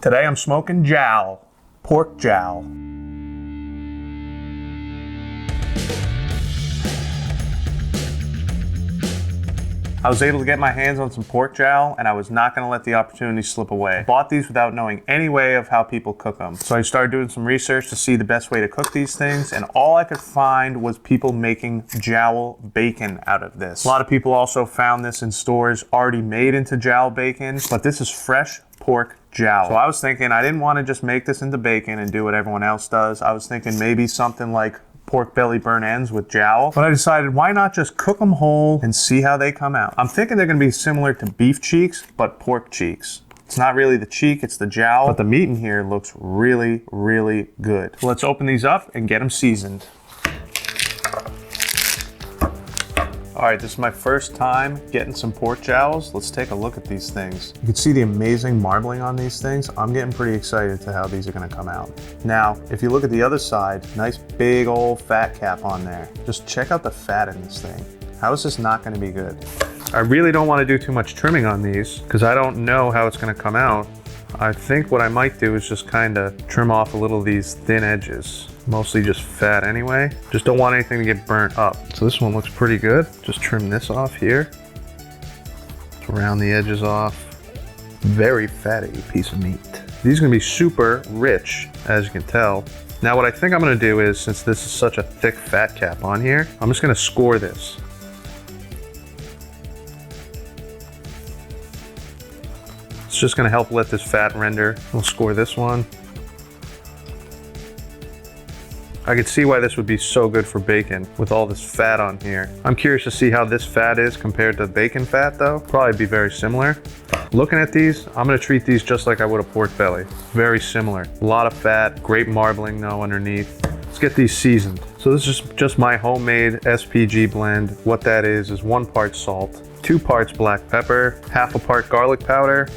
Today I'm smoking jowl, pork jowl. I was able to get my hands on some pork jowl, and I was not going to let the opportunity slip away. I bought these without knowing any way of how people cook them. So I started doing some research to see the best way to cook these things, and all I could find was people making jowl bacon out of this. A lot of people also found this in stores already made into jowl bacon, but this is fresh pork jowl. So I was thinking I didn't want to just make this into bacon and do what everyone else does. I was thinking maybe something like pork belly burnt ends with jowl, but I decided why not just cook them whole and see how they come out. I'm thinking they're going to be similar to beef cheeks, but pork cheeks. It's not really the cheek, it's the jowl, but the meat in here looks really, really good. So let's open these up and get them seasoned. All right, this is my first time getting some pork jowls. Let's take a look at these things. You can see the amazing marbling on these things. I'm getting pretty excited to how these are gonna come out. Now, if you look at the other side, nice big old fat cap on there. Just check out the fat in this thing. How is this not gonna be good? I really don't wanna do too much trimming on these because I don't know how it's gonna come out. I think what I might do is just kinda trim off a little of these thin edges. Mostly just fat anyway. Just don't want anything to get burnt up. So this one looks pretty good. Just trim this off here. Just round the edges off. Very fatty piece of meat. These are gonna be super rich, as you can tell. Now what I think I'm gonna do is, since this is such a thick fat cap on here, I'm just gonna score this. It's just gonna help let this fat render. We'll score this one. I could see why this would be so good for bacon with all this fat on here. I'm curious to see how this fat is compared to bacon fat though. Probably be very similar. Looking at these, I'm gonna treat these just like I would a pork belly. Very similar. A lot of fat, great marbling though underneath. Let's get these seasoned. So this is just my homemade SPG blend. What that is 1 part salt, 2 parts black pepper, half a part garlic powder,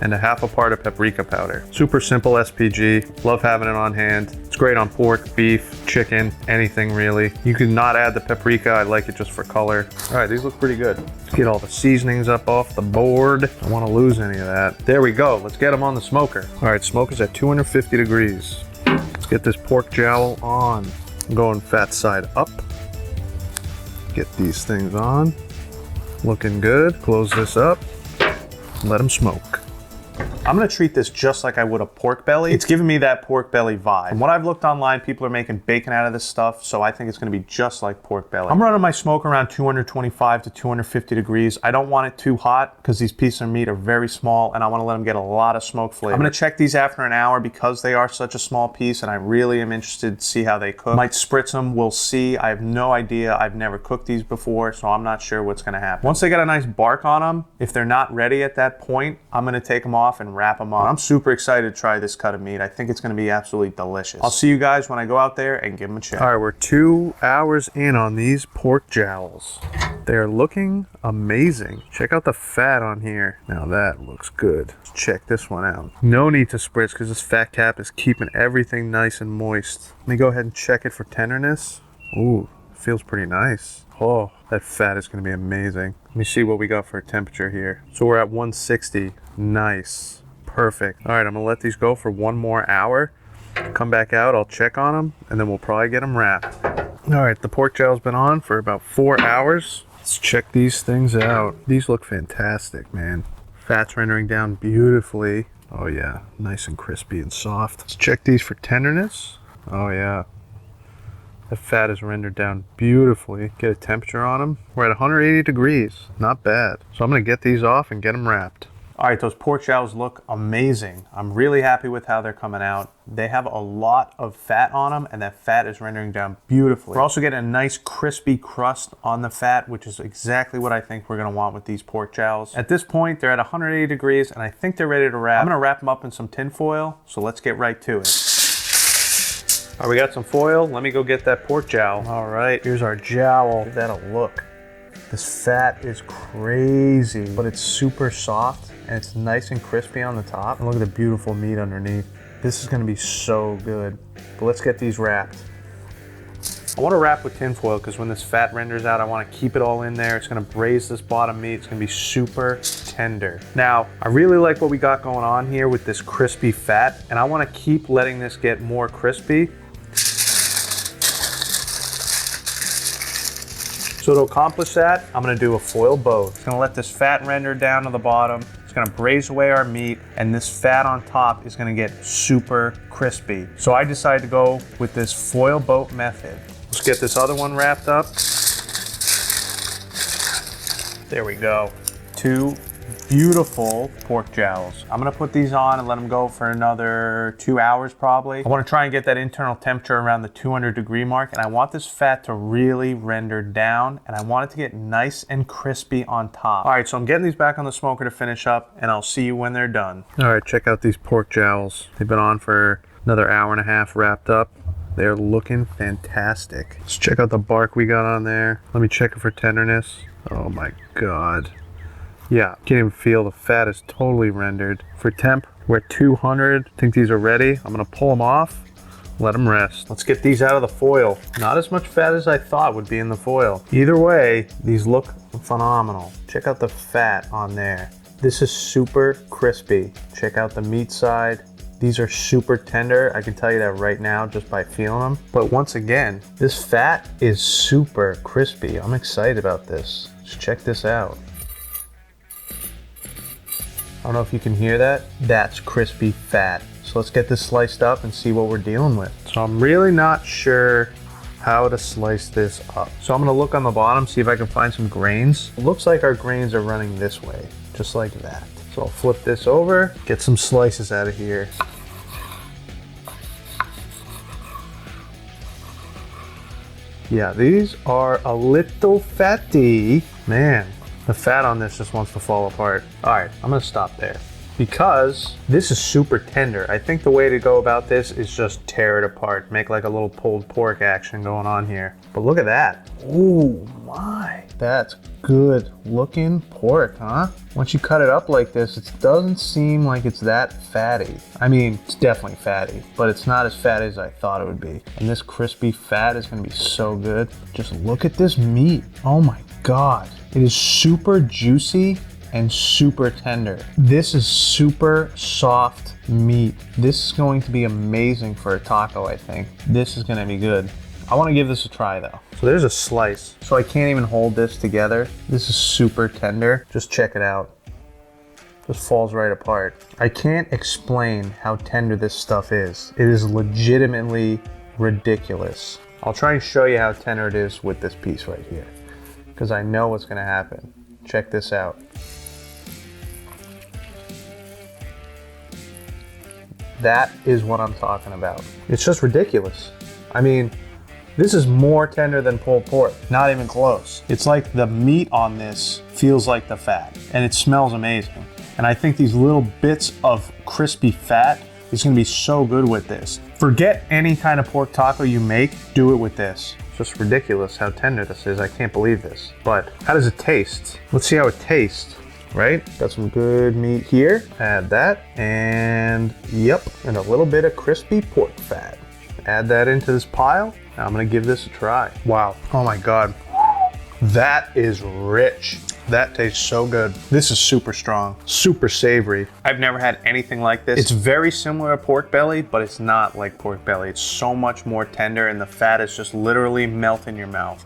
and a half a part of paprika powder. Super simple SPG, love having it on hand. It's great on pork, beef, chicken, anything really. You can not add the paprika, I like it just for color. All right, these look pretty good. Let's get all the seasonings up off the board. I don't wanna lose any of that. There we go, let's get them on the smoker. All right, smoker's at 250 degrees. Let's get this pork jowl on. I'm going fat side up. Get these things on. Looking good, close this up, let them smoke. I'm gonna treat this just like I would a pork belly. It's giving me that pork belly vibe. From what I've looked online, people are making bacon out of this stuff, so I think it's gonna be just like pork belly. I'm running my smoke around 225 to 250 degrees. I don't want it too hot because these pieces of meat are very small and I wanna let them get a lot of smoke flavor. I'm gonna check these after an hour because they are such a small piece and I really am interested to see how they cook. Might spritz them, we'll see. I have no idea. I've never cooked these before, so I'm not sure what's gonna happen. Once they got a nice bark on them, if they're not ready at that point, I'm gonna take them off and wrap them up. I'm super excited to try this cut of meat. I think it's gonna be absolutely delicious. I'll see you guys when I go out there and give them a check. All right, we're 2 hours in on these pork jowls. They're looking amazing. Check out the fat on here. Now that looks good. Let's check this one out. No need to spritz because this fat cap is keeping everything nice and moist. Let me go ahead and check it for tenderness. Ooh, feels pretty nice. Oh, that fat is gonna be amazing. Let me see what we got for a temperature here. So we're at 160. Nice. Perfect. All right, I'm gonna let these go for 1 more hour. Come back out, I'll check on them, and then we'll probably get them wrapped. All right, the pork jowl's been on for about 4 hours. Let's check these things out. These look fantastic, man. Fat's rendering down beautifully. Oh yeah, nice and crispy and soft. Let's check these for tenderness. Oh yeah. The fat is rendered down beautifully. Get a temperature on them. We're at 180 degrees, not bad. So I'm gonna get these off and get them wrapped. All right, those pork jowls look amazing. I'm really happy with how they're coming out. They have a lot of fat on them and that fat is rendering down beautifully. We're also getting a nice crispy crust on the fat, which is exactly what I think we're gonna want with these pork jowls. At this point, they're at 180 degrees and I think they're ready to wrap. I'm gonna wrap them up in some tin foil, so let's get right to it. All right, we got some foil. Let me go get that pork jowl. All right, here's our jowl. Give that a look. This fat is crazy, but it's super soft and it's nice and crispy on the top. And look at the beautiful meat underneath. This is gonna be so good. But let's get these wrapped. I want to wrap with tin foil because when this fat renders out, I want to keep it all in there. It's going to braise this bottom meat. It's going to be super tender. Now, I really like what we got going on here with this crispy fat, and I want to keep letting this get more crispy. So to accomplish that, I'm going to do a foil boat. It's going to let this fat render down to the bottom. It's gonna braise away our meat, and this fat on top is gonna get super crispy. So I decided to go with this foil boat method. Let's get this other one wrapped up. There we go. 2 beautiful pork jowls. I'm gonna put these on and let them go for another 2 hours probably. I wanna try and get that internal temperature around the 200-degree mark, and I want this fat to really render down, and I want it to get nice and crispy on top. All right, so I'm getting these back on the smoker to finish up, and I'll see you when they're done. All right, check out these pork jowls. They've been on for another hour and a half wrapped up. They're looking fantastic. Let's check out the bark we got on there. Let me check it for tenderness. Oh my God. Yeah, can't even feel the fat is totally rendered. For temp, we're at 200. I think these are ready. I'm gonna pull them off, let them rest. Let's get these out of the foil. Not as much fat as I thought would be in the foil. Either way, these look phenomenal. Check out the fat on there. This is super crispy. Check out the meat side. These are super tender. I can tell you that right now just by feeling them. But once again, this fat is super crispy. I'm excited about this. Just check this out. I don't know if you can hear that. That's crispy fat. So let's get this sliced up and see what we're dealing with. So I'm really not sure how to slice this up. So I'm gonna look on the bottom, see if I can find some grains. It looks like our grains are running this way, just like that. So I'll flip this over, get some slices out of here. Yeah, these are a little fatty. Man, the fat on this just wants to fall apart. All right, I'm gonna stop there because this is super tender. I think the way to go about this is just tear it apart, make like a little pulled pork action going on here. But look at that. Oh my, that's good looking pork, huh? Once you cut it up like this, it doesn't seem like it's that fatty. I mean, it's definitely fatty, but it's not as fatty as I thought it would be. And this crispy fat is gonna be so good. Just look at this meat. Oh my God. It is super juicy and super tender. This is super soft meat. This is going to be amazing for a taco, I think. This is gonna be good. I wanna give this a try though. So there's a slice. So I can't even hold this together. This is super tender. Just check it out. Just falls right apart. I can't explain how tender this stuff is. It is legitimately ridiculous. I'll try and show you how tender it is with this piece right here, because I know what's gonna happen. Check this out. That is what I'm talking about. It's just ridiculous. I mean, this is more tender than pulled pork. Not even close. It's like the meat on this feels like the fat, and it smells amazing. And I think these little bits of crispy fat is gonna be so good with this. Forget any kind of pork taco you make, do it with this. It's just ridiculous how tender this is. I can't believe this. But how does it taste? Let's see how it tastes, right? Got some good meat here. Add that, and yep, and a little bit of crispy pork fat. Add that into this pile. Now I'm gonna give this a try. Wow, oh my God. That is rich. That tastes so good. This is super strong, super savory. I've never had anything like this. It's very similar to pork belly, but it's not like pork belly. It's so much more tender, and the fat is just literally melt in your mouth.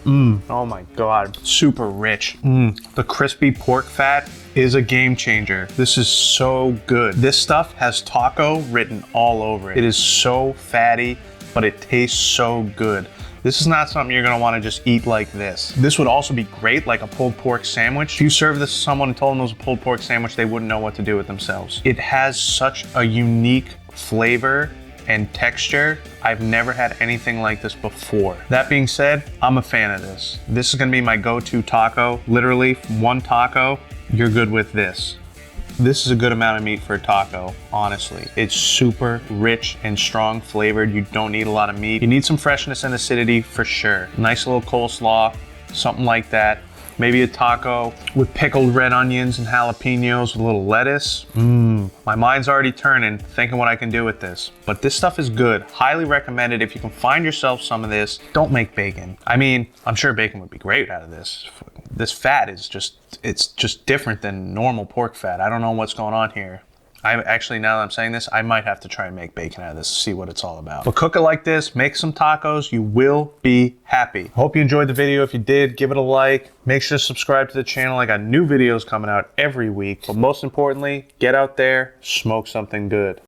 Oh my God, super rich. The crispy pork fat is a game changer. This is so good. This stuff has taco written all over it. It is so fatty, but it tastes so good. This is not something you're gonna wanna just eat like this. This would also be great like a pulled pork sandwich. If you serve this to someone and told them it was a pulled pork sandwich, they wouldn't know what to do with themselves. It has such a unique flavor and texture. I've never had anything like this before. That being said, I'm a fan of this. This is gonna be my go-to taco. Literally, one taco, you're good with this. This is a good amount of meat for a taco, honestly. It's super rich and strong flavored. You don't need a lot of meat. You need some freshness and acidity for sure. Nice little coleslaw, something like that. Maybe a taco with pickled red onions and jalapenos with a little lettuce. My mind's already turning, thinking what I can do with this. But this stuff is good. Highly recommended. If you can find yourself some of this, don't make bacon. I mean, I'm sure bacon would be great out of this. This fat is it's just different than normal pork fat. I don't know what's going on here. I actually, now that I'm saying this, I might have to try and make bacon out of this to see what it's all about. But cook it like this, make some tacos, you will be happy. Hope you enjoyed the video. If you did, give it a like. Make sure to subscribe to the channel. I got new videos coming out every week. But most importantly, get out there, smoke something good.